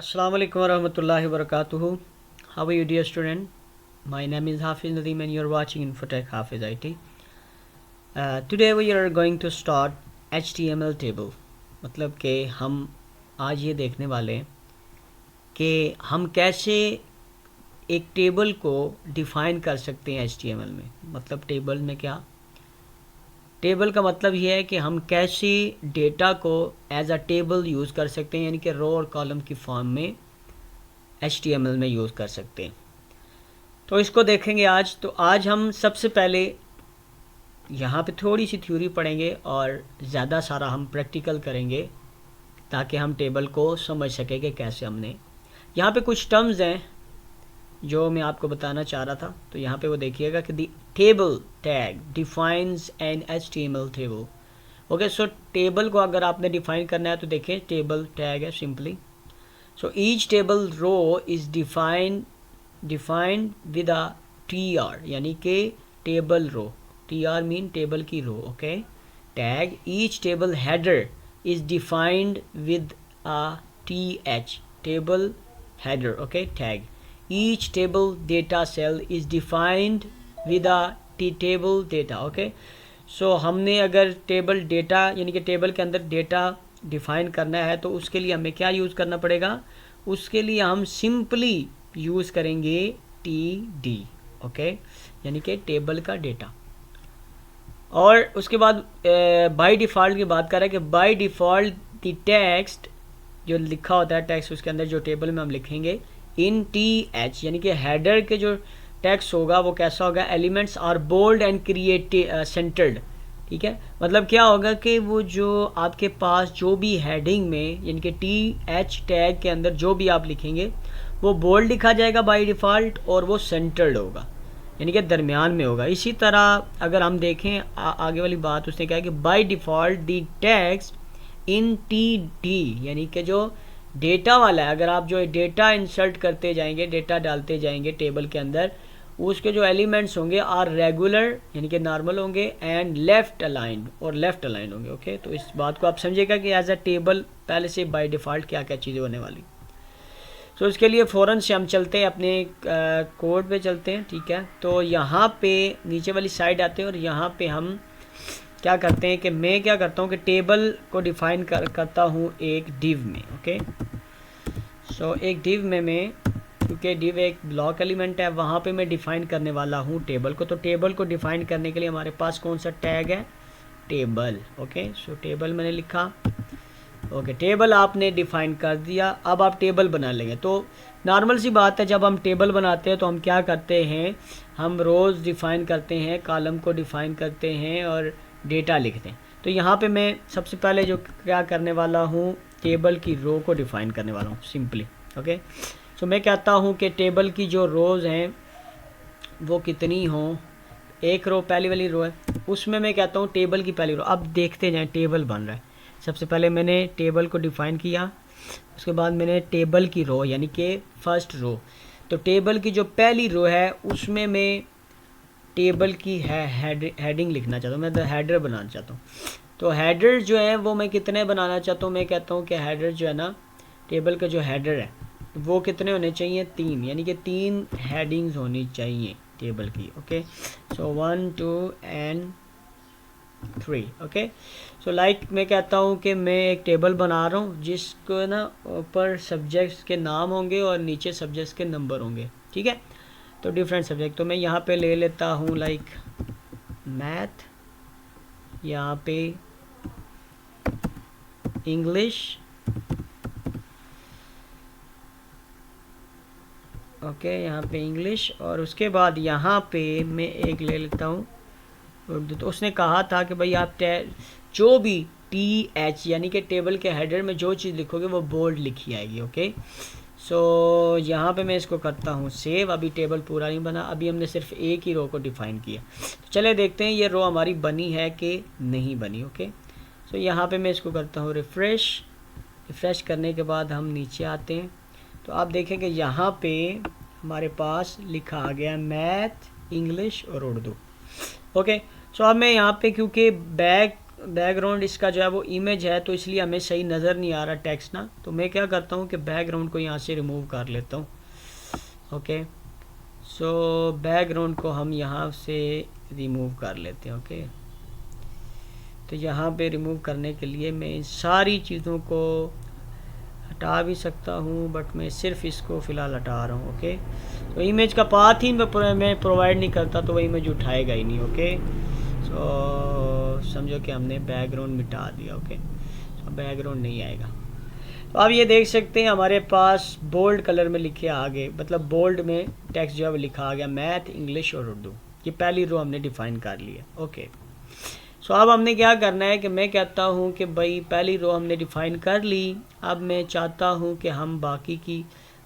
Assalamu alaikum warahmatullahi wabarakatuh. How are you, dear student? My name is Hafiz Nadeem and you're watching Infotech Hafiz IT. Today we are going to start HTML table. मतलब कि हम आज ये देखने वाले हैं कि हम कैसे एक टेबल को डिफ़ाइन कर सकते हैं HTML में। मतलब टेबल में क्या, टेबल का मतलब ये है कि हम कैसे डेटा को एज अ टेबल यूज़ कर सकते हैं, यानी कि रो और कॉलम की फॉर्म में HTML में यूज़ कर सकते हैं। तो इसको देखेंगे आज। तो आज हम सबसे पहले यहाँ पे थोड़ी सी थ्योरी पढ़ेंगे और ज़्यादा सारा हम प्रैक्टिकल करेंगे ताकि हम टेबल को समझ सकें कि कैसे हमने। यहाँ पे कुछ टर्म्स हैं जो मैं आपको बताना चाह रहा था। तो यहाँ पे वो देखिएगा कि the table tag defines an HTML table. Okay, so table को अगर आपने डिफाइन करना है तो देखें टेबल टैग है simply. So each table row is defined with a TR, यानी कि table row, TR mean table की row. Okay, tag each table header is defined with a TH, table header. Okay, tag each table data cell is defined with a table data। Okay, so हमने अगर table data यानी कि table के अंदर data define करना है तो उसके लिए हमें क्या यूज़ करना पड़ेगा, उसके लिए हम सिंपली यूज़ करेंगे TD। ओके, यानी कि टेबल का डेटा। और उसके बाद बाय डिफ़ॉल्ट की बात कर रहा है कि बाय डिफ़ॉल्ट द टेक्स्ट जो लिखा होता है, टेक्स्ट उसके अंदर जो टेबल में हम लिखेंगे इन TH, यानी कि हेडर के जो टेक्स्ट होगा वो कैसा होगा, elements are bold and creative centred. ठीक है, मतलब क्या होगा कि वो जो आपके पास जो भी हेडिंग में यानी कि TH टैग के अंदर जो भी आप लिखेंगे वो बोल्ड लिखा जाएगा बाय डिफ़ॉल्ट और वो सेंटर्ड होगा, यानी कि दरमियान में होगा। इसी तरह अगर हम देखें आगे वाली बात, उसने कहा कि by default the text in TD, यानी कि जो डेटा वाला है, अगर आप जो डेटा इंसर्ट करते जाएंगे, डेटा डालते जाएंगे टेबल के अंदर, उसके जो एलिमेंट्स होंगे आर रेगुलर यानी कि नॉर्मल होंगे एंड लेफ़्ट अलाइंड और लेफ़्ट अलाइंड होंगे। ओके, तो इस बात को आप समझिएगा कि एज अ टेबल पहले से बाय डिफ़ॉल्ट क्या क्या चीज़ें होने वाली। तो इसके लिए फ़ौरन से हम चलते हैं अपने कोड पे चलते हैं। ठीक है, तो यहाँ पे नीचे वाली साइड आते हैं और यहाँ पे हम क्या करते हैं कि मैं क्या करता हूँ कि टेबल को डिफ़ाइन करता हूँ एक डिव में। ओके, सो एक डिव में मैं, क्योंकि डिव एक ब्लॉक एलिमेंट है, वहाँ पे मैं डिफ़ाइन करने वाला हूँ टेबल को। तो टेबल को डिफ़ाइन करने के लिए हमारे पास कौन सा टैग है, टेबल। ओके, सो टेबल मैंने लिखा। ओके, टेबल आपने डिफ़ाइन कर दिया, अब आप टेबल बना लेंगे। तो नॉर्मल सी बात है, जब हम टेबल बनाते हैं तो हम क्या करते हैं, हम रोज़ डिफ़ाइन करते हैं, कॉलम को डिफ़ाइन करते हैं और डेटा लिखते हैं। तो यहाँ पे मैं सबसे पहले जो क्या करने वाला हूँ, टेबल की रो को डिफ़ाइन करने वाला हूँ सिंपली। ओके, सो मैं कहता हूँ कि टेबल की जो रोज़ हैं वो कितनी हों, एक रो पहली वाली रो है उसमें मैं कहता हूँ टेबल की पहली रो। अब देखते जाएं टेबल बन रहा है। सबसे पहले मैंने टेबल को डिफ़ाइन किया, उसके बाद मैंने टेबल की रो यानी कि फर्स्ट रो, तो टेबल की जो पहली रो है उसमें मैं टेबल की हेडिंग लिखना चाहता हूँ, मैं तो हेडर बनाना चाहता हूँ। तो हेडर जो है वो मैं कितने बनाना चाहता हूँ, मैं कहता हूँ कि हेडर जो है ना, टेबल का जो हेडर है वो कितने होने चाहिए, 3, यानी कि 3 हेडिंग्स होनी चाहिए टेबल की। Okay, so 1 2 and 3। Okay, so like मैं कहता हूँ कि मैं एक टेबल बना रहा हूँ जिसको ना ऊपर सब्जेक्ट्स के नाम होंगे और नीचे सब्जेक्ट्स के नंबर होंगे। ठीक है, तो डिफरेंट सब्जेक्ट, तो मैं यहाँ पे ले लेता हूँ लाइक मैथ, यहाँ पे इंग्लिश, ओके यहाँ पे इंग्लिश, और उसके बाद यहाँ पे मैं एक ले लेता हूँ उर्दू। तो उसने कहा था कि भाई आप जो भी TH यानी कि टेबल के हेडर में जो चीज़ लिखोगे वो बोल्ड लिखी आएगी। ओके, सो यहाँ पे मैं इसको करता हूँ सेव। अभी टेबल पूरा नहीं बना, अभी हमने सिर्फ एक ही रो को डिफ़ाइन किया। तो चले देखते हैं ये रो हमारी बनी है कि नहीं बनी। ओके, सो यहाँ पे मैं इसको करता हूँ रिफ़्रेश करने के बाद हम नीचे आते हैं तो आप देखेंगे यहाँ पे हमारे पास लिखा आ गया मैथ, इंग्लिश और उर्दू। ओके, सो अब मैं यहाँ पे क्योंकि बैक बैकग्राउंड इसका जो है वो इमेज है, तो इसलिए हमें सही नज़र नहीं आ रहा टेक्स्ट ना। तो मैं क्या करता हूँ कि बैकग्राउंड को यहाँ से रिमूव कर लेता हूँ। ओके, सो बैकग्राउंड को हम यहाँ से रिमूव कर लेते हैं। ओके, तो यहाँ पे रिमूव करने के लिए मैं इन सारी चीज़ों को हटा भी सकता हूँ, बट मैं सिर्फ इसको फ़िलहाल हटा रहा हूँ। ओके, तो इमेज का पाथ ही मैं प्रोवाइड नहीं करता तो वो इमेज उठाएगा ही नहीं। ओके, सो समझो कि हमने बैकग्राउंड मिटा दिया। ओके, तो बैकग्राउंड नहीं आएगा। तो आप ये देख सकते हैं हमारे पास बोल्ड कलर में लिखे आगे, मतलब बोल्ड में टेक्स्ट जो है वो लिखा आ गया, मैथ, इंग्लिश और उर्दू। ये पहली रो हमने डिफ़ाइन कर लिया। ओके, सो अब हमने क्या करना है कि मैं कहता हूँ कि भाई पहली रो हमने डिफ़ाइन कर ली, अब मैं चाहता हूँ कि हम बाकी की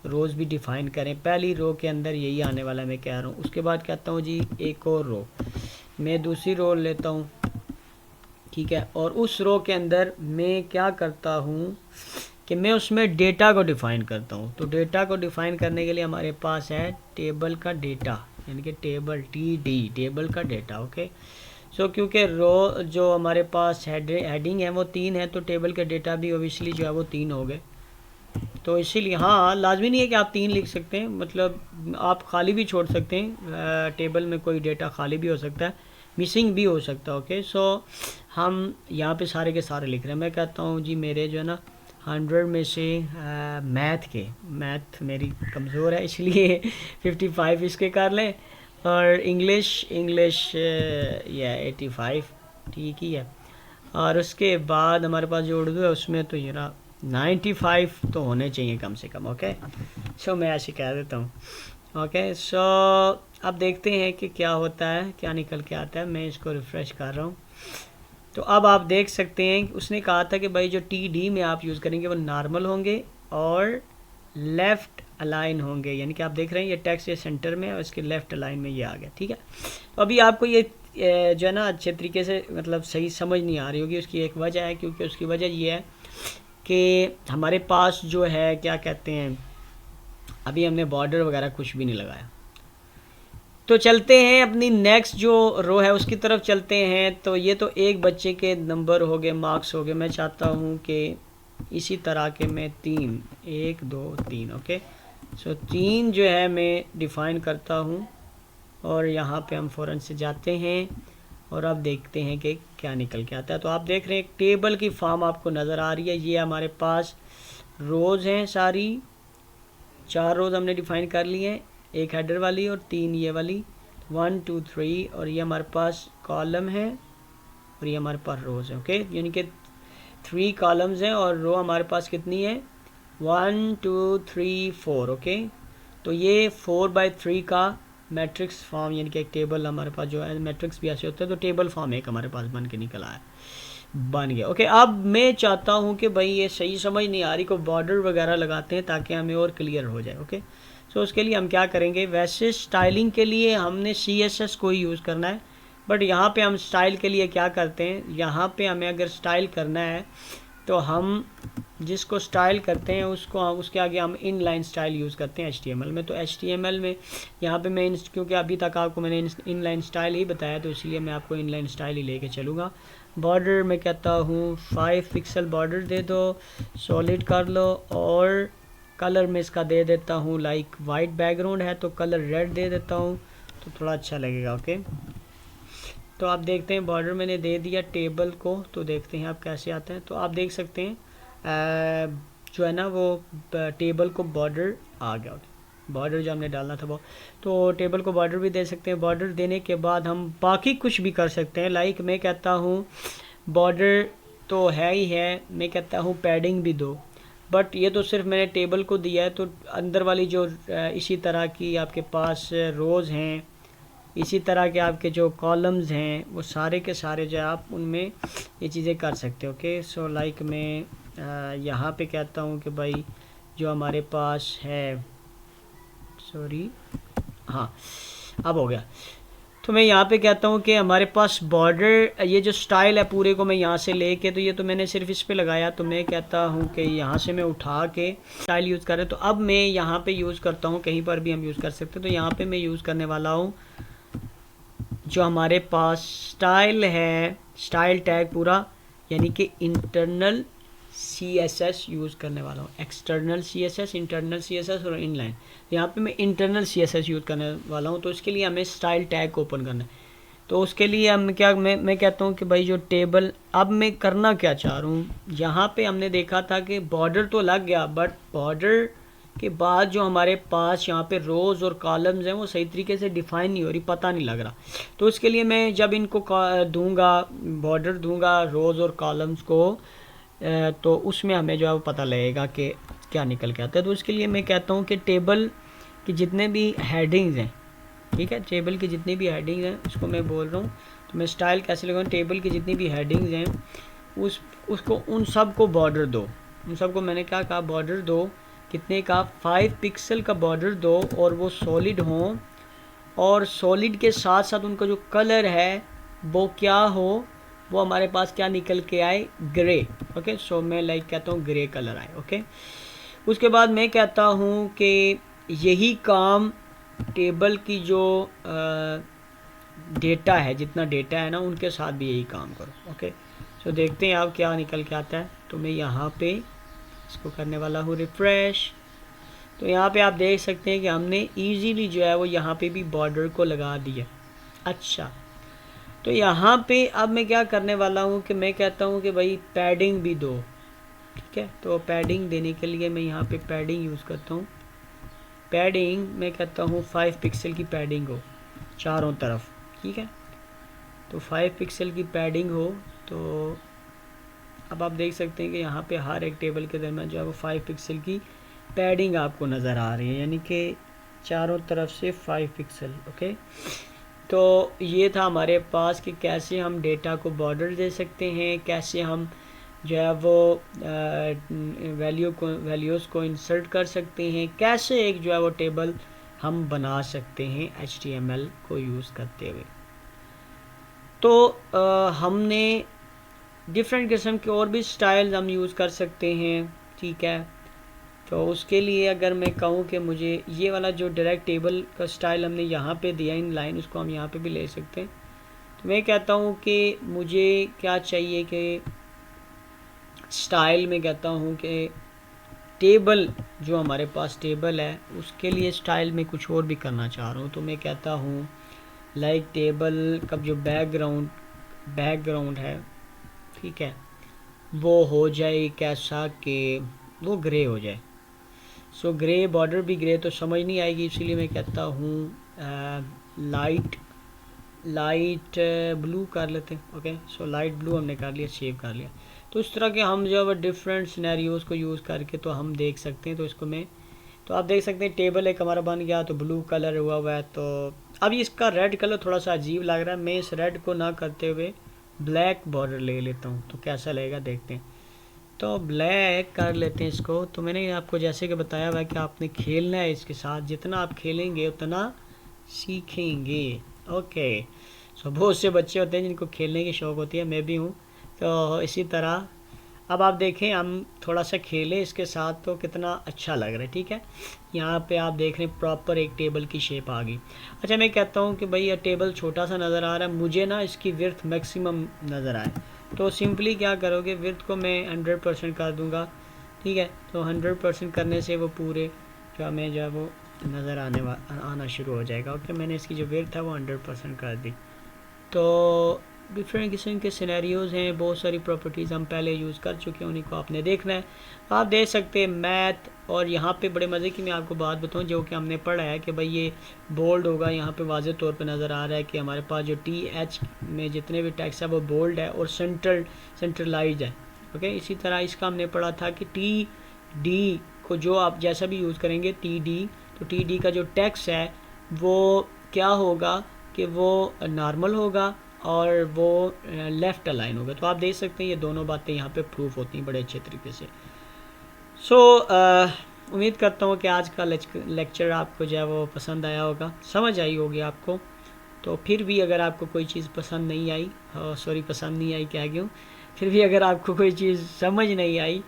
रोज़ भी डिफ़ाइन करें। पहली रो के अंदर यही आने वाला मैं कह रहा हूँ। उसके बाद कहता हूँ जी एक और रो, मैं दूसरी रो लेता हूँ, ठीक है, और उस रो के अंदर मैं क्या करता हूँ कि मैं उसमें डेटा को डिफ़ाइन करता हूँ। तो डेटा को डिफ़ाइन करने के लिए हमारे पास है टेबल का डेटा, यानी कि टेबल TD, टेबल का डेटा। ओके, सो क्योंकि रो जो हमारे पास हेडिंग है वो 3 है, तो टेबल के डेटा भी ओबियसली जो है वो 3 हो गए। तो इसीलिए हाँ, लाजमी नहीं है कि आप 3 लिख सकते हैं, मतलब आप खाली भी छोड़ सकते हैं। टेबल में कोई डेटा खाली भी हो सकता है, मिसिंग भी हो सकता है। ओके, सो हम यहाँ पे सारे के सारे लिख रहे हैं। मैं कहता हूँ जी मेरे जो है ना 100 में से मैथ मेरी कमज़ोर है इसलिए 55 इसके कर लें, और इंग्लिश या 85 ठीक ही है। और उसके बाद हमारे पास जो उर्दू है उसमें तो ये ना 95 तो होने चाहिए कम से कम। ओके, सो मैं ऐसे कह देता हूँ। ओके, सो अब देखते हैं कि क्या होता है, क्या निकल के आता है। मैं इसको रिफ़्रेश कर रहा हूँ, तो अब आप देख सकते हैं उसने कहा था कि भाई जो TD में आप यूज़ करेंगे वो नॉर्मल होंगे और लेफ़्ट अलाइन होंगे, यानी कि आप देख रहे हैं ये टेक्स्ट ये सेंटर में और इसके लेफ़्ट अलाइन में ये आ गया। ठीक है, तो अभी आपको ये जो है ना अच्छे तरीके से मतलब सही समझ नहीं आ रही होगी। उसकी एक वजह है, क्योंकि उसकी वजह ये है कि हमारे पास जो है क्या कहते हैं, अभी हमने बॉर्डर वगैरह कुछ भी नहीं लगाया। तो चलते हैं अपनी नेक्स्ट जो रो है उसकी तरफ चलते हैं। तो ये तो एक बच्चे के नंबर हो गए, मार्क्स हो गए। मैं चाहता हूँ कि इसी तरह के मैं 3 1 2 3 ओके, सो 3 जो है मैं डिफ़ाइन करता हूँ और यहाँ पे हम फ़ौरन से जाते हैं और अब देखते हैं कि क्या निकल के आता है। तो आप देख रहे हैं एक टेबल की फॉर्म आपको नज़र आ रही है। ये हमारे पास रोज़ हैं, सारी 4 रोज़ हमने डिफ़ाइन कर लिए हैं, एक हेडर वाली और 3 ये वाली, 1 2 3, और ये हमारे पास कॉलम है और ये हमारे पास रोज़ है। ओके, यानी कि 3 कॉलम्स हैं और रो हमारे पास कितनी है, 1 2 3 4। ओके, तो ये 4/3 का मैट्रिक्स फॉर्म, यानी कि एक टेबल हमारे पास जो है, मैट्रिक्स भी ऐसे होता है, तो टेबल फॉर्म एक हमारे पास बन के निकल आया, बन गया। ओके, अब मैं चाहता हूँ कि भाई ये सही समझ नहीं आ रही, को बॉर्डर वगैरह लगाते हैं ताकि हमें और क्लियर हो जाए। ओके, सो उसके लिए हम क्या करेंगे, वैसे स्टाइलिंग के लिए हमने CSS को ही यूज़ करना है, बट यहाँ पे हम स्टाइल के लिए क्या करते हैं, यहाँ पे हमें अगर स्टाइल करना है तो हम जिसको स्टाइल करते हैं उसको उसके आगे हम इनलाइन स्टाइल यूज़ करते हैं HTML में। तो HTML में यहाँ पे मैं क्योंकि अभी तक आपको मैंने इनलाइन स्टाइल ही बताया, तो इसलिए मैं आपको इनलाइन स्टाइल ही लेके चलूँगा। बॉर्डर मैं कहता हूँ 5 पिक्सल बॉर्डर दे दो, सॉलिड कर लो, और कलर में इसका दे देता हूँ लाइक वाइट बैकग्राउंड है तो कलर रेड दे देता हूँ, तो थोड़ा अच्छा लगेगा। ओके, तो आप देखते हैं बॉर्डर मैंने दे दिया टेबल को, तो देखते हैं आप कैसे आते हैं। तो आप देख सकते हैं जो है ना वो टेबल को बॉर्डर आ गया। बॉर्डर जो हमने डालना था वो, तो टेबल को बॉर्डर भी दे सकते हैं। बॉर्डर देने के बाद हम बाकी कुछ भी कर सकते हैं, लाइक मैं कहता हूँ बॉर्डर तो है ही है, मैं कहता हूँ पैडिंग भी दो, बट ये तो सिर्फ मैंने टेबल को दिया है, तो अंदर वाली जो इसी तरह की आपके पास रोज़ हैं, इसी तरह के आपके जो कॉलम्स हैं, वो सारे के सारे जो आप उनमें ये चीज़ें कर सकते हो। ओके, सो लाइक मैं यहाँ पे कहता हूँ कि भाई जो हमारे पास है, सॉरी हाँ अब हो गया, तो मैं यहाँ पे कहता हूँ कि हमारे पास बॉर्डर ये जो स्टाइल है पूरे को मैं यहाँ से लेके, तो ये तो मैंने सिर्फ इस पे लगाया, तो मैं कहता हूँ कि यहाँ से मैं उठा के स्टाइल यूज़ कर रहा हूँ। तो अब मैं यहाँ पे यूज़ करता हूँ, कहीं पर भी हम यूज़ कर सकते हैं, तो यहाँ पे मैं यूज़ करने वाला हूँ जो हमारे पास स्टाइल है स्टाइल टैग पूरा यानी कि इंटरनल CSS यूज़ करने वाला हूँ, एक्सटर्नल CSS, इंटरनल CSS और इनलाइन। यहाँ पे मैं इंटरनल CSS यूज़ करने वाला हूँ, तो इसके लिए हमें स्टाइल टैग को ओपन करना है। तो उसके लिए हम क्या मैं कहता हूँ कि भाई जो टेबल, अब मैं करना क्या चाह रहा हूँ, यहाँ पे हमने देखा था कि बॉर्डर तो लग गया, बट बॉर्डर के बाद जो हमारे पास यहाँ पे रोज़ और कॉलम्स हैं वो सही तरीके से डिफ़ाइन नहीं हो रही, पता नहीं लग रहा। तो उसके लिए मैं जब इनको दूंगा, बॉर्डर दूंगा रोज़ और कॉलम्स को, तो उसमें हमें जो है वो पता लगेगा कि क्या निकल के आता है। तो उसके लिए मैं कहता हूँ कि टेबल के जितने भी हेडिंग्स हैं, ठीक है, टेबल की जितनी भी हेडिंग्स हैं उसको मैं बोल रहा हूँ, तो मैं स्टाइल कैसे लगाऊँ, टेबल की जितनी भी हेडिंग्स हैं उसको उन सब को बॉर्डर दो, उन सब को मैंने क्या कहा, बॉर्डर दो, कितने का, 5 पिक्सल का बॉर्डर दो, और वो सॉलिड हों, और सॉलिड के साथ साथ उनका जो कलर है वो क्या हो, वो हमारे पास क्या निकल के आए, ग्रे। ओके, सो मैं लाइक कहता हूँ ग्रे कलर आए। ओके, उसके बाद मैं कहता हूँ कि यही काम टेबल की जो डेटा है, जितना डेटा है ना, उनके साथ भी यही काम करो। ओके, सो देखते हैं अब क्या निकल के आता है। तो मैं यहाँ पे इसको करने वाला हूँ रिफ्रेश। तो यहाँ पे आप देख सकते हैं कि हमने इजीली जो है वो यहाँ पे भी बॉर्डर को लगा दिया। अच्छा, तो यहाँ पे अब मैं क्या करने वाला हूँ कि मैं कहता हूँ कि भाई पैडिंग भी दो। ठीक है, तो पैडिंग देने के लिए मैं यहाँ पे पैडिंग यूज़ करता हूँ। पैडिंग मैं कहता हूँ 5 पिक्सल की पैडिंग हो चारों तरफ। ठीक है, तो 5 पिक्सल की पैडिंग हो। तो अब आप देख सकते हैं कि यहाँ पे हर एक टेबल के दरम्यान जो है वो 5 पिक्सल की पैडिंग आपको नज़र आ रही है, यानी कि चारों तरफ से 5 पिक्सल। ओके, तो ये था हमारे पास कि कैसे हम डेटा को बॉर्डर दे सकते हैं, कैसे हम जो है वो वैल्यूज़ को इंसर्ट कर सकते हैं, कैसे एक जो है वो टेबल हम बना सकते हैं HTML को यूज़ करते हुए। तो हमने डिफरेंट किस्म के और भी स्टाइल्स हम यूज़ कर सकते हैं। ठीक है, तो उसके लिए अगर मैं कहूँ कि मुझे ये वाला जो डायरेक्ट टेबल का स्टाइल हमने यहाँ पे दिया इन लाइन, उसको हम यहाँ पे भी ले सकते हैं। तो मैं कहता हूँ कि मुझे क्या चाहिए कि स्टाइल में कहता हूँ कि टेबल, जो हमारे पास टेबल है उसके लिए स्टाइल में कुछ और भी करना चाह रहा हूँ। तो मैं कहता हूँ लाइक टेबल का जो बैकग्राउंड है, ठीक है, वो हो जाए कैसा कि वो ग्रे हो जाए। सो ग्रे, बॉर्डर भी ग्रे तो समझ नहीं आएगी, इसीलिए मैं कहता हूँ लाइट ब्लू कर लेते हैं। ओके, सो लाइट ब्लू हमने कर लिया, सेव कर लिया। तो इस तरह के हम जो है डिफरेंट सिनेरियोज़ को यूज़ करके तो हम देख सकते हैं। तो इसको मैं, तो आप देख सकते हैं टेबल एक हमारा बन गया, तो ब्लू कलर हुआ है। तो अब इसका रेड कलर थोड़ा सा अजीब लग रहा है, मैं इस रेड को ना करते हुए ब्लैक बॉर्डर ले लेता हूँ, तो कैसा लगेगा देखते हैं। तो ब्लैक कर लेते हैं इसको। तो मैंने आपको जैसे कि बताया हुआ है कि आपने खेलना है इसके साथ, जितना आप खेलेंगे उतना सीखेंगे। ओके, सो बहुत से बच्चे होते हैं जिनको खेलने की शौक़ होती है, मैं भी हूँ। तो इसी तरह अब आप देखें हम थोड़ा सा खेलें इसके साथ तो कितना अच्छा लग रहा है। ठीक है, यहाँ पे आप देख रहे हैं प्रॉपर एक टेबल की शेप आ गई। अच्छा, मैं कहता हूँ कि भाई ये टेबल छोटा सा नज़र आ रहा है, मुझे ना इसकी विड्थ मैक्सिमम नज़र आए। तो सिंपली क्या करोगे, विड्थ को मैं 100% कर दूँगा। ठीक है, तो 100% करने से वो पूरे जो हमें जो है वो नज़र आना शुरू हो जाएगा। ओके, मैंने इसकी जो विड्थ है वो 100% कर दी। तो डिफरेंट किस्म के सिनेरियोज़ हैं, बहुत सारी प्रॉपर्टीज़ हम पहले यूज़ कर चुके हैं, उन्हीं को आपने देखना है। आप देख सकते हैं मैथ, और यहाँ पे बड़े मज़े की मैं आपको बात बताऊँ जो कि हमने पढ़ा है कि भाई ये बोल्ड होगा, यहाँ पे वाज़े तौर पे नज़र आ रहा है कि हमारे पास जो TH में जितने भी टेक्स्ट है वो बोल्ड है और सेंट्रलाइज है। ओके, इसी तरह इसका हमने पढ़ा था कि TD को जो आप जैसा भी यूज़ करेंगे TD, तो TD का जो टेक्स्ट है वो क्या होगा कि वो नॉर्मल होगा और वो लेफ़्ट अलाइन होगा। तो आप देख सकते हैं ये दोनों बातें यहाँ पे प्रूफ होती हैं बड़े अच्छे तरीके से। सो उम्मीद करता हूँ कि आज का लेक्चर आपको जो है वो पसंद आया होगा, समझ आई होगी आपको। तो फिर भी अगर आपको कोई चीज़ पसंद नहीं आई, पसंद नहीं आई क्या क्यों, फिर भी अगर आपको कोई चीज़ समझ नहीं आई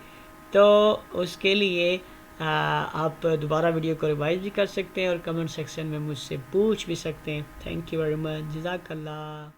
तो उसके लिए आप दोबारा वीडियो को रिवाइज भी कर सकते हैं और कमेंट सेक्शन में मुझसे पूछ भी सकते हैं। थैंक यू वेरी मच, जज़ाकल्लाह।